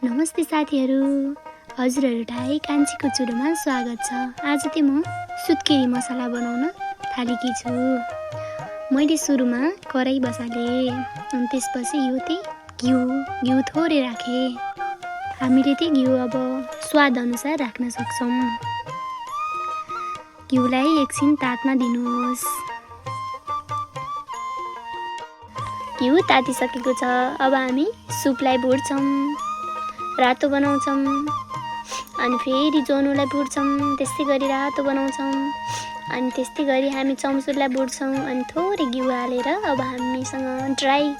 नमस्ते साथीहरू, हजुरहरूलाई कान्छीको चुरोमा स्वागत छ। आज चाहिँ म सुत्केरी मसला बनाउन थालेकी छु। मैले सुरुमा कराई बसालेँ अनि त्यसपछि यो चाहिँ घिउ थोरै राखेँ। हामीले चाहिँ घिउ अब स्वाद अनुसार राख्न सक्छौँ। घिउलाई एकछिन तात्न दिनुहोस्। घिउ तातिसकेको छ। अब हामी सुपलाई भुट्छौँ, रातो बनाउँछौँ अनि फेरि जोनुलाई भुट्छौँ, त्यस्तै गरी रातो बनाउँछौँ अनि त्यस्तै गरी हामी चम्सुरलाई भुट्छौँ अनि थोरै घिउ हालेर अब हामीसँग ड्राई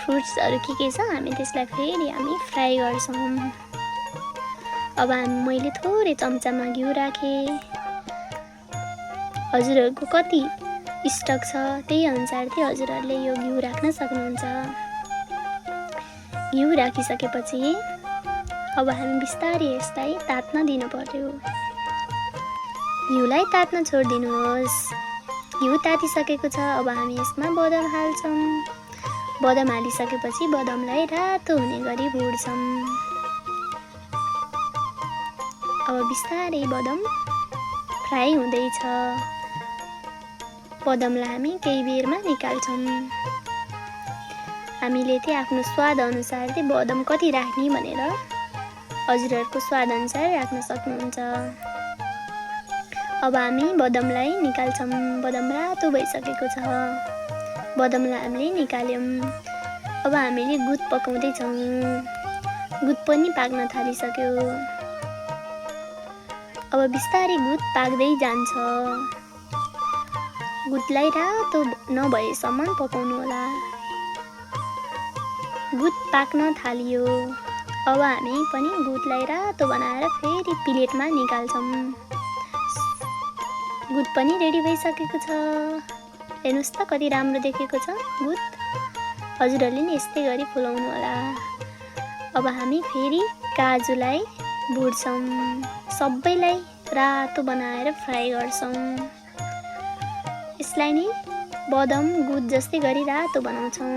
फ्रुट्सहरू के छ हामी त्यसलाई फेरि हामी फ्राई गर्छौँ। अब मैले थोरै चम्चामा घिउ राखेँ। हजुरहरूको कति स्टक छ त्यही अनुसार चाहिँ हजुरहरूले यो घिउ राख्न सक्नुहुन्छ। घिउ राखिसकेपछि अब हामी बिस्तारै यसलाई तात्न दिनु पर्यो। घिउलाई तात्न छोडिदिनुहोस्। घिउ तातिसकेको छ। अब हामी यसमा बदाम हाल्छौँ। बदाम हालिसकेपछि बदामलाई रातो हुने गरी भुट्छौँ। अब बिस्तारै बदाम फ्राई हुँदैछ। बदामलाई हामी केही बेरमा निकाल्छौँ। हामीले चाहिँ आफ्नो स्वाद अनुसार चाहिँ बदाम कति राख्ने भनेर हजुरहरूको स्वाद अनुसार राख्न सक्नुहुन्छ। अब हामी बदामलाई निकाल्छौँ। बदाम रातो भइसकेको छ। बदामलाई हामीले निकाल्यौँ। अब हामीले गुद पकाउँदैछौँ। गुद पनि पाक्न थालिसक्यो। अब बिस्तारै गुद पाक्दै जान्छ। गुदलाई रातो नभएसम्म पकाउनु होला। गुद पाक्न थालियो। अब हामी पनि गुदलाई रातो बनाएर फेरि प्लेटमा निकाल्छौँ। गुद पनि रेडी भइसकेको छ। हेर्नुहोस् त कति राम्रो देखेको छ गुद। हजुरहरूले नि यस्तै गरी फुलाउनु होला। अब हामी फेरि काजुलाई भुट्छौँ। सबैलाई रातो बनाएर फ्राई गर्छौँ। यसलाई नि बदाम गुद जस्तै गरी रातो बनाउँछौँ।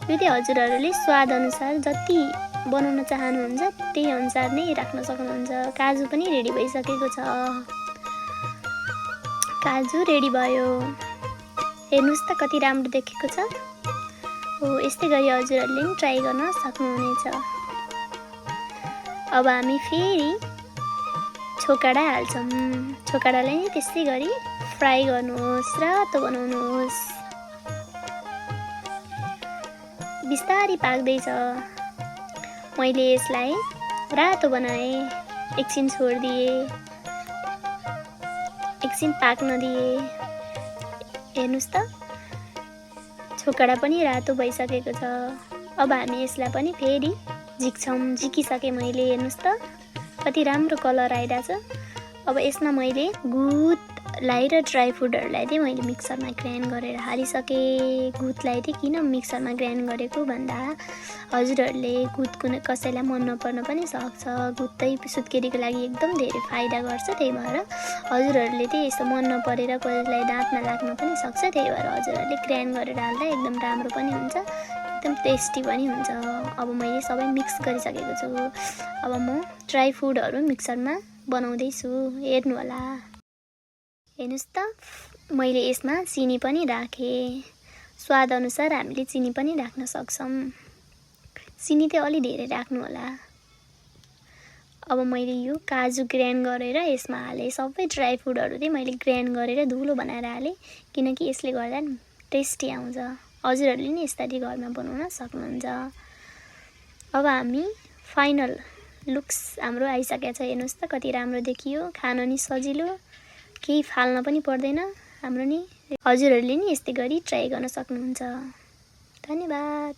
यो चाहिँ हजुरहरूले स्वाद अनुसार जति बनाउन चाहनुहुन्छ त्यही अनुसार नै राख्न सक्नुहुन्छ। काजु पनि रेडी भइसकेको छ। काजु रेडी भयो। हेर्नुहोस् त कति राम्रो देखेको छ। हो यस्तै गरी हजुरहरूले पनि ट्राई गर्न सक्नुहुनेछ। अब हामी फेरि छोकडा हाल्छौँ। छोकडालाई नि त्यस्तै गरी फ्राई गर्नुहोस्, रातो बनाउनुहोस्। बिस्तारै पाक्दैछ। मैले यसलाई रातो बनाएँ। एकछिन छोडिदिएँ। एकछिन पाक्न दिएँ। हेर्नुहोस् त छोकडा पनि रातो भइसकेको छ। अब हामी यसलाई पनि फेरि झिक्छौँ। झिकिसकेँ मैले। हेर्नुहोस् त कति राम्रो कलर आइरहेछ। अब यसमा मैले गुदलाई र ड्राई फ्रुटहरूलाई चाहिँ मैले मिक्सरमा ग्राइन्ड गरेर हालिसकेँ। गुदलाई चाहिँ किन मिक्सरमा ग्राइन्ड गरेको भन्दा हजुरहरूले गुद कसैलाई मन नपर्न पनि सक्छ। गुद चाहिँ सुत्केरीको लागि एकदम धेरै फाइदा गर्छ। त्यही भएर हजुरहरूले चाहिँ यस्तो मन नपरेर कसैलाई दाँतमा लाग्न पनि सक्छ। त्यही भएर हजुरहरूले ग्राइन्ड गरेर हाल्दा एकदम राम्रो पनि हुन्छ, एकदम टेस्टी पनि हुन्छ। अब मैले सबै मिक्स गरिसकेको छु। अब म ड्राई फ्रुटहरू मिक्सरमा बनाउँदैछु। हेर्नु होला। हेर्नुहोस् त मैले यसमा चिनी पनि राखेँ। स्वाद अनुसार हामीले चिनी पनि राख्न सक्छौँ। चिनी चाहिँ अलि धेरै राख्नु होला। अब मैले यो काजु ग्राइन्ड गरेर यसमा हालेँ। सबै ड्राई फ्रुटहरू चाहिँ मैले ग्राइन्ड गरेर धुलो बनाएर हालेँ किनकि यसले गर्दा टेस्टी आउँछ। हजुरहरूले नि यसरी घरमा बनाउन सक्नुहुन्छ। अब हामी फाइनल लुक्स हाम्रो आइसकेको छ। हेर्नुहोस् त कति राम्रो देखियो। खान नि सजिलो, केही फाल्न पनि पर्दैन हाम्रो नि। हजुरहरूले नि यस्तै गरी ट्राई गर्न सक्नुहुन्छ। धन्यवाद।